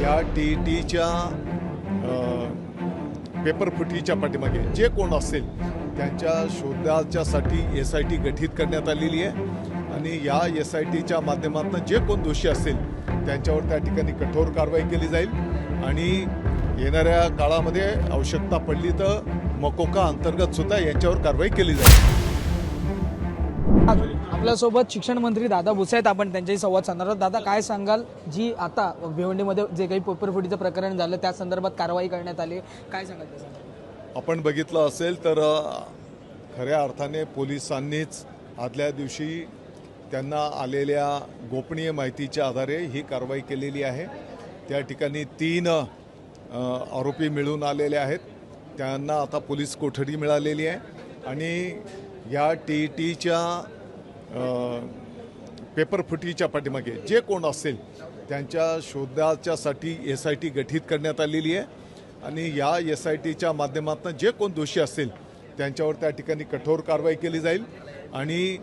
या टीईटीच्या पेपर फुटीच्या पाठीमागे जे कोण असेल त्यांच्या शोधाच्यासाठी SIT गठीत करण्यात आलेली आहे आणि या SITच्या माध्यमातून जे कोण दोषी असेल त्यांच्यावर त्या ठिकाणी कठोर कारवाई केली जाईल आणि येणाऱ्या काळामध्ये आवश्यकता पडली तर मकोका अंतर्गत सुद्धा यांच्यावर कारवाई केली जाईल. आपल्यासोबत शिक्षण मंत्री दादा भुसे आहेत. आपण त्यांच्याशी संवाद साधणार आहोत. दादा, काय सांगाल, जी आता भिवंडीमध्ये जे काही पेपरफुटीचं प्रकरण झालं त्या संदर्भात कारवाई करण्यात आली, काय सांगाल त्या संदर्भात? आपण बघितलं असेल तर खऱ्या अर्थाने पोलिसांनीच आदल्या दिवशी त्यांना आलेल्या गोपनीय माहितीच्या आधारे ही कारवाई केलेली आहे. त्या ठिकाणी 3 आरोपी मिळून आलेले आहेत. त्यांना आता पोलीस कोठडी मिळालेली आहे आणि या टीईटीच्या पेपरफुटीच्या पाठीमागे जे कोण असेल त्यांच्या शोधाच्यासाठी SIT गठीत करण्यात आलेली आहे आणि या SITच्या माध्यमातून जे कोण दोषी असेल त्यांच्यावर त्या ठिकाणी कठोर कारवाई केली जाईल आणि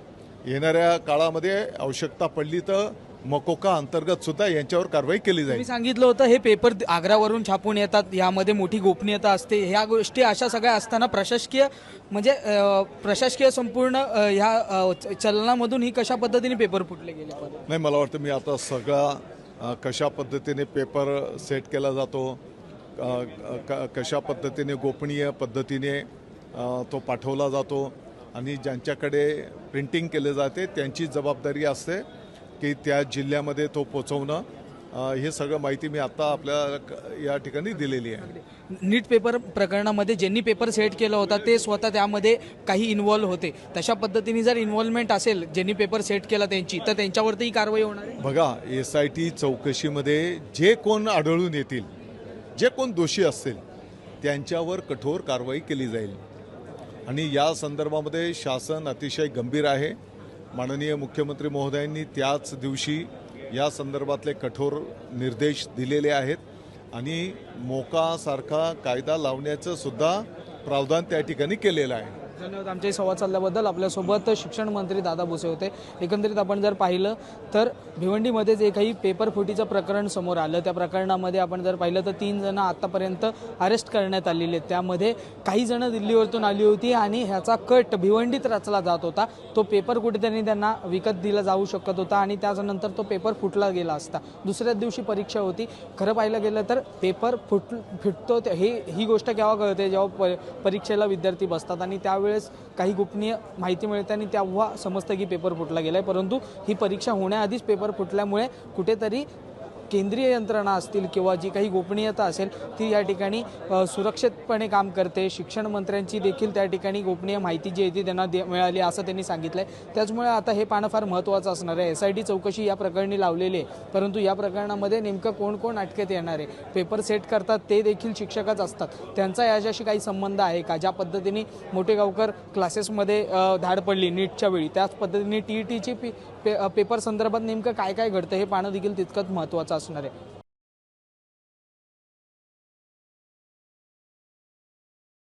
येणाऱ्या काळामध्ये आवश्यकता पडली तर मकोका अंतर्गत सुद्धा यांच्यावर कारवाई केली जाईल. मी सांगितलं होतं हे पेपर आग्रावरून छापून येतात, यामध्ये मोठी गोपनीयता असते. ह्या गोष्टी अशा सगळ्या असताना प्रशासकीय संपूर्ण ह्या चलनामधून ही कशा पद्धतीने पेपर फुटले गेले? नाही, मला वाटतं मी आता सगळा कशा पद्धतीने पेपर सेट केला जातो, कशा पद्धतीने गोपनीय पद्धतीने तो पाठवला जातो आणि ज्यांच्याकडे प्रिंटिंग केले जाते त्यांची जबाबदारी असते की त्या जिल्ह्यामध्ये तो पोचवणं. हे सगळं माहिती मी आता आपल्या या ठिकाणी दिलेली आहे. नीट पेपर प्रकरणामध्ये ज्यांनी पेपर सेट केला होता ते स्वतः त्यामध्ये काही इन्व्हॉल्व होते. तशा पद्धतीने जर इन्व्हॉल्वमेंट असेल ज्यांनी पेपर सेट केला त्यांची, तर त्यांच्यावरती कारवाई होणार आहे. बघा, SIT चौकशीमध्ये जे कोण आढळून येतील, जे कोण दोषी असतील त्यांच्यावर कठोर कारवाई केली जाईल आणि या संदर्भामध्ये शासन अतिशय गंभीर आहे. माननीय मुख्यमंत्री महोदयांनी त्याच दिवशी या संदर्भातले कठोर निर्देश दिलेले आहेत आणि मोकासारखा कायदा लावण्याचं सुद्धा प्रावधान त्या ठिकाणी केलेलं आहे. धन्यवाद आमच्याही संवाद साधल्याबद्दल. आपल्यासोबत शिक्षण मंत्री दादा भुसे होते. एकंदरीत आपण जर पाहिलं तर भिवंडीमध्ये जे काही पेपर फुटीचं प्रकरण समोर आलं त्या प्रकरणामध्ये आपण जर पाहिलं तर 3 जण आतापर्यंत अरेस्ट करण्यात आलेले आहेत. त्यामध्ये काही जण दिल्लीवरतून आली होती आणि ह्याचा कट भिवंडीत रचला जात होता. तो पेपर कुठेतरी त्यांना विकत दिला जाऊ शकत होता आणि त्यानंतर तो पेपर फुटला गेला असता. दुसऱ्याच दिवशी परीक्षा होती. खरं पाहिलं गेलं तर पेपर फुटतो ही गोष्ट केव्हा कळते, जेव्हा परीक्षेला विद्यार्थी बसतात आणि त्यावेळेस काही गोपनीय माहिती मिळते आणि तेव्हा समजतं की पेपर फुटला गेलाय. परंतु ही परीक्षा होण्याआधीच पेपर फुटल्यामुळे कुठेतरी केंद्रीय यंत्रणा असतील किंवा जी काही गोपनीयता असेल ती या ठिकाणी सुरक्षितपणे काम करते. शिक्षण मंत्र्यांची देखील त्या ठिकाणी गोपनीय माहिती जी आहे ती त्यांना मिळाली असं त्यांनी सांगितलं आहे. त्याचमुळे आता हे पाहणं फार महत्त्वाचं असणार आहे. SIT चौकशी या प्रकरणी लावलेली आहे, परंतु या प्रकरणामध्ये नेमकं कोण कोण अटकेत येणार आहे, पेपर सेट करतात ते देखील शिक्षकच असतात, त्यांचा याच्याशी काही संबंध आहे का? ज्या पद्धतीने मोठेगावकर क्लासेसमध्ये धाड पडली नीटच्या वेळी, त्याच पद्धतीने TETची पेपर संदर्भात नेमकं काय काय घडतं हे पाहणं देखील तितकंच महत्त्वाचं असणार आहे.